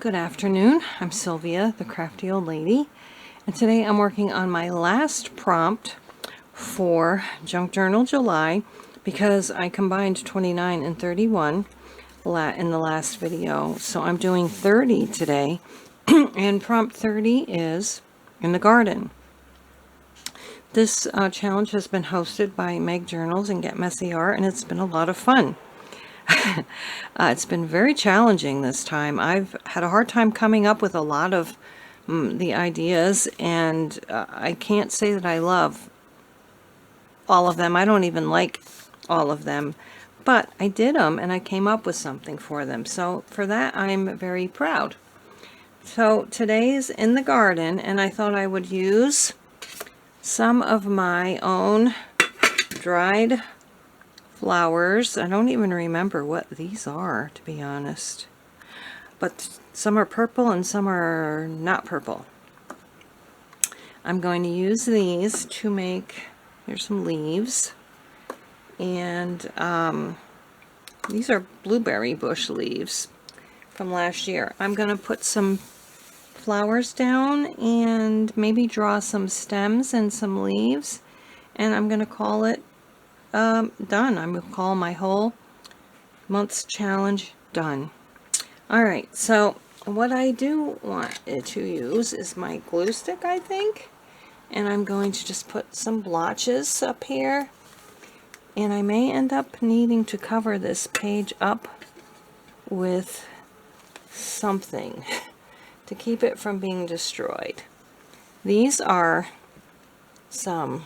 Good afternoon, I'm Sylvia, the crafty old lady, and today I'm working on my last prompt for Junk Journal July because I combined 29 and 31 in the last video, so I'm doing 30 today, and prompt 30 is in the garden. This challenge has been hosted by Meg Journals and Get Messy Art, and it's been a lot of fun. It's been very challenging this time. I've had a hard time coming up with a lot of the ideas, and I can't say that I love all of them. I don't even like all of them, but I did them and I came up with something for them. So for that, I'm very proud. So today's in the garden, and I thought I would use some of my own dried flowers. I don't even remember what these are, to be honest, but some are purple and some are not purple. I'm going to use these to make, here's some leaves, and these are blueberry bush leaves from last year. I'm going to put some flowers down and maybe draw some stems and some leaves, and I'm going to call it done. I'm going to call my whole month's challenge done. Alright, so what I do want to use is my glue stick, I think, and I'm going to just put some blotches up here, and I may end up needing to cover this page up with something to keep it from being destroyed. These are some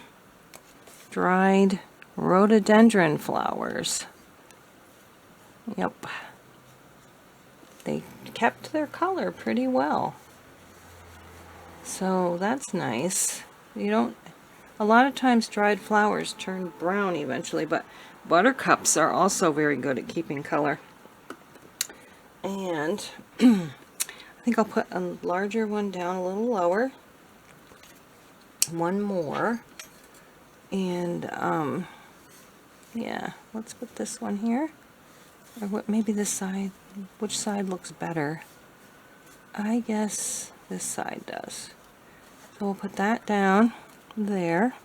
dried rhododendron flowers. Yep. They kept their color pretty well. So that's nice. You don't, a lot of times dried flowers turn brown eventually, but buttercups are also very good at keeping color. And I think I'll put a larger one down a little lower. One more. And yeah, let's put this one here, or what, maybe this side. Which side looks better? I guess this side does. So we'll put that down there,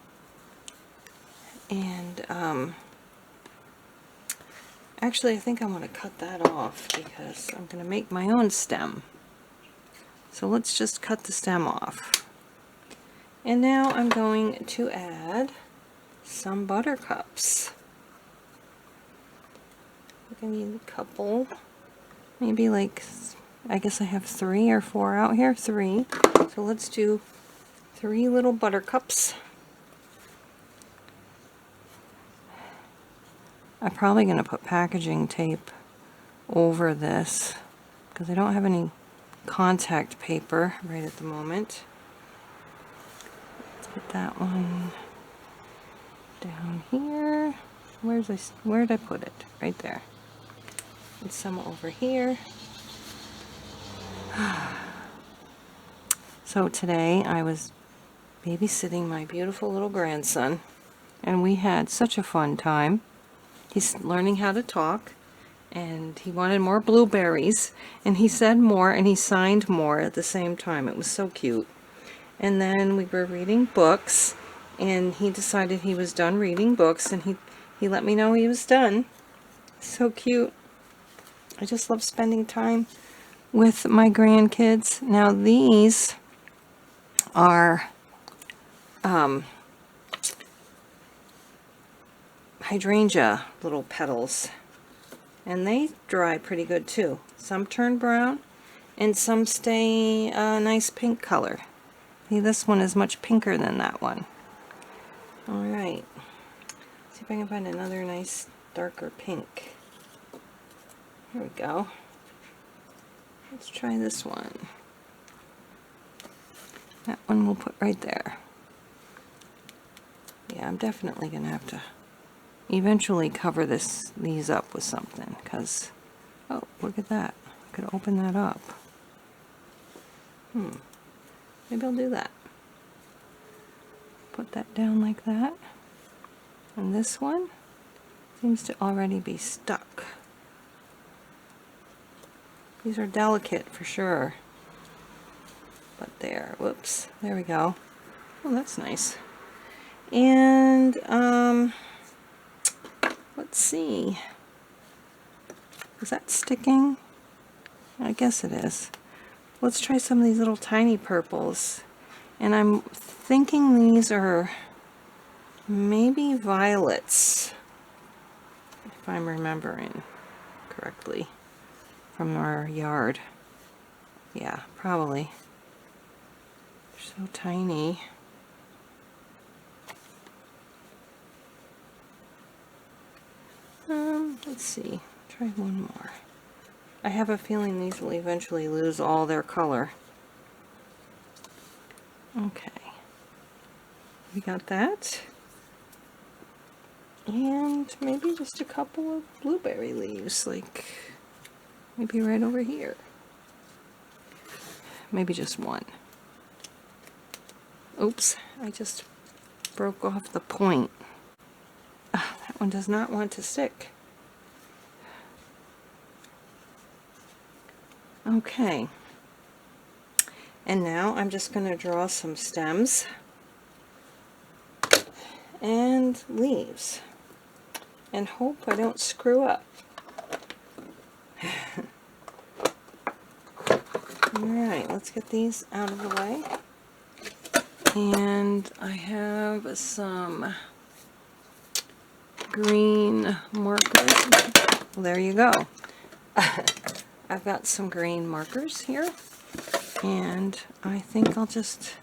and actually I think I want to cut that off because I'm going to make my own stem. So let's just cut the stem off. And now I'm going to add some buttercups. I need a couple, maybe like, I guess I have 3 or 4 out here, 3. So let's do 3 little buttercups. I'm probably going to put packaging tape over this because I don't have any contact paper right at the moment. Let's put that one down here. Where did I put it? Right there. And some over here. So today I was babysitting my beautiful little grandson, and we had such a fun time. He's learning how to talk, and he wanted more blueberries, and he said more and he signed more at the same time. It was so cute. And then we were reading books, and he decided he was done reading books, and he let me know he was done. So cute. I just love spending time with my grandkids. Now these are hydrangea little petals, and they dry pretty good too. Some turn brown and some stay a nice pink color. See, this one is much pinker than that one. Alright, see if I can find another nice darker pink. Here we go. Let's try this one. That one we'll put right there. Yeah, I'm definitely going to have to eventually cover these up with something, because, oh, look at that. I could open that up. Maybe I'll do that. Put that down like that. And this one seems to already be stuck. These are delicate for sure. But there, whoops, there we go. Oh, that's nice. And, let's see. Is that sticking? I guess it is. Let's try some of these little tiny purples. And I'm thinking these are maybe violets, if I'm remembering correctly from our yard. Yeah, probably. They're so tiny. Let's see. Try one more. I have a feeling these will eventually lose all their color. Okay. We got that. And maybe just a couple of blueberry leaves, like maybe right over here. Maybe just one. Oops, I just broke off the point. That one does not want to stick. Okay. And now I'm just going to draw some stems and leaves and hope I don't screw up. Alright, let's get these out of the way. And I have some green markers. Well, there you go. I've got some green markers here, and I think I'll just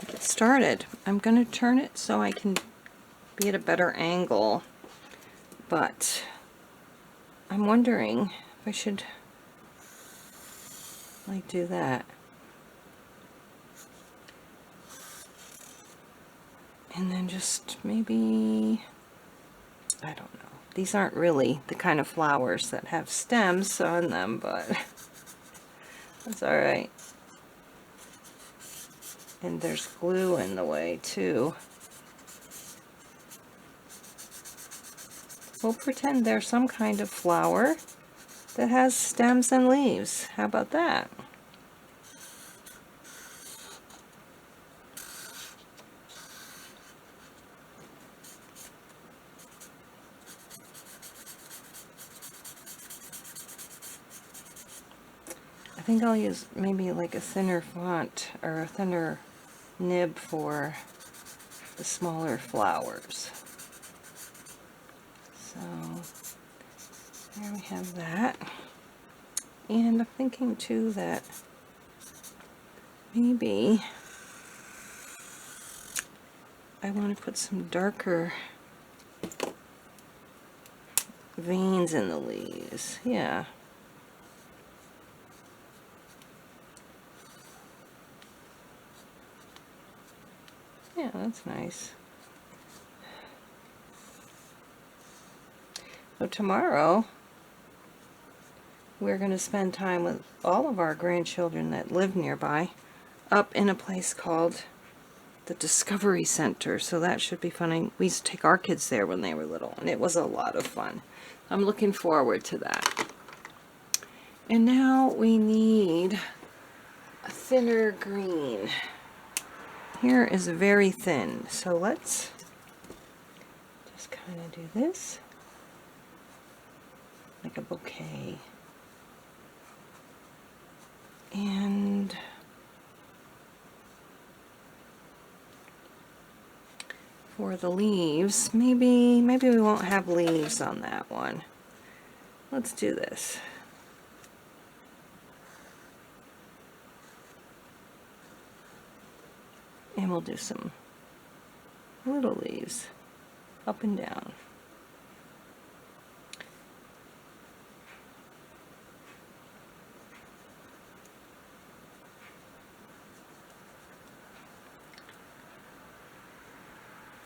get started. I'm going to turn it so I can be at a better angle, but I'm wondering if I should like do that. And then just maybe, I don't know. These aren't really the kind of flowers that have stems on them, but that's alright. And there's glue in the way too. We'll pretend they're some kind of flower that has stems and leaves. How about that? I think I'll use maybe like a thinner font or a thinner nib for the smaller flowers. So there we have that. And I'm thinking too that maybe I want to put some darker veins in the leaves. Yeah. Yeah, that's nice. So tomorrow, we're going to spend time with all of our grandchildren that live nearby up in a place called the Discovery Center. So that should be fun. We used to take our kids there when they were little, and it was a lot of fun. I'm looking forward to that. And now we need a thinner green. Here is very thin, so let's just kind of do this like a bouquet. And for the leaves, maybe we won't have leaves on that one. Let's do this. And we'll do some little leaves up and down.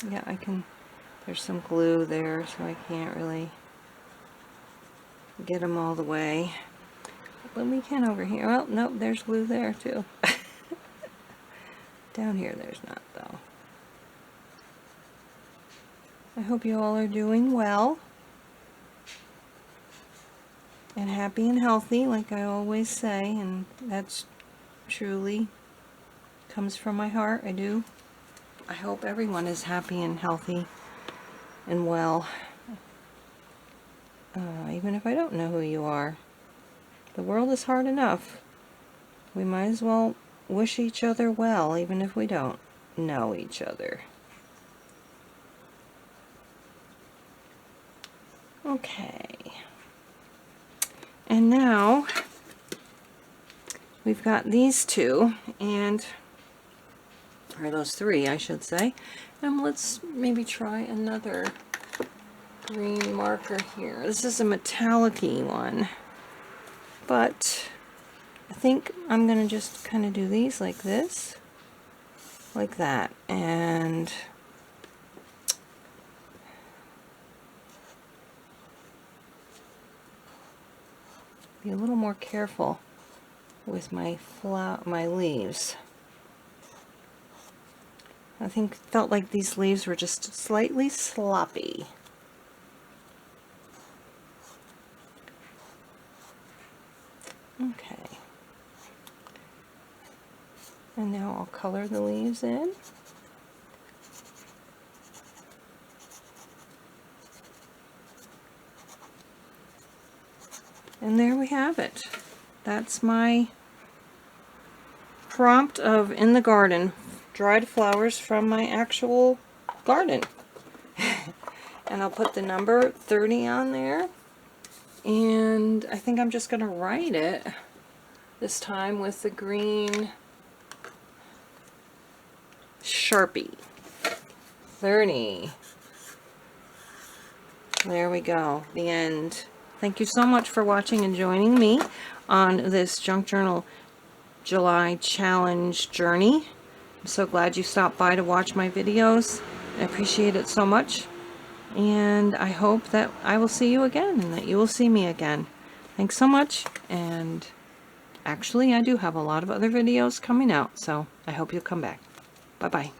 Yeah, I can, there's some glue there, so I can't really get them all the way. But we can over here. Well, nope, there's glue there too. Down here there's not, though. I hope you all are doing well. and happy and healthy, like I always say, and that's truly comes from my heart. I hope everyone is happy and healthy and well, even if I don't know who you are. The world is hard enough. We might as well wish each other well, even if we don't know each other. Okay. And now we've got these two, or those three, I should say. And let's maybe try another green marker here. This is a metallic-y one, but I think I'm going to just kind of do these like this, like that, and be a little more careful with my leaves. I felt like these leaves were just slightly sloppy. Okay. And now I'll color the leaves in. And there we have it. That's my prompt of in the garden, dried flowers from my actual garden. And I'll put the number 30 on there. And I think I'm just going to write it this time with the green Sharpie. 30. There we go. The end. Thank you so much for watching and joining me on this Junk Journal July challenge journey. I'm so glad you stopped by to watch my videos. I appreciate it so much. And I hope that I will see you again and that you will see me again. Thanks so much. And actually, I do have a lot of other videos coming out, so I hope you'll come back. Bye-bye.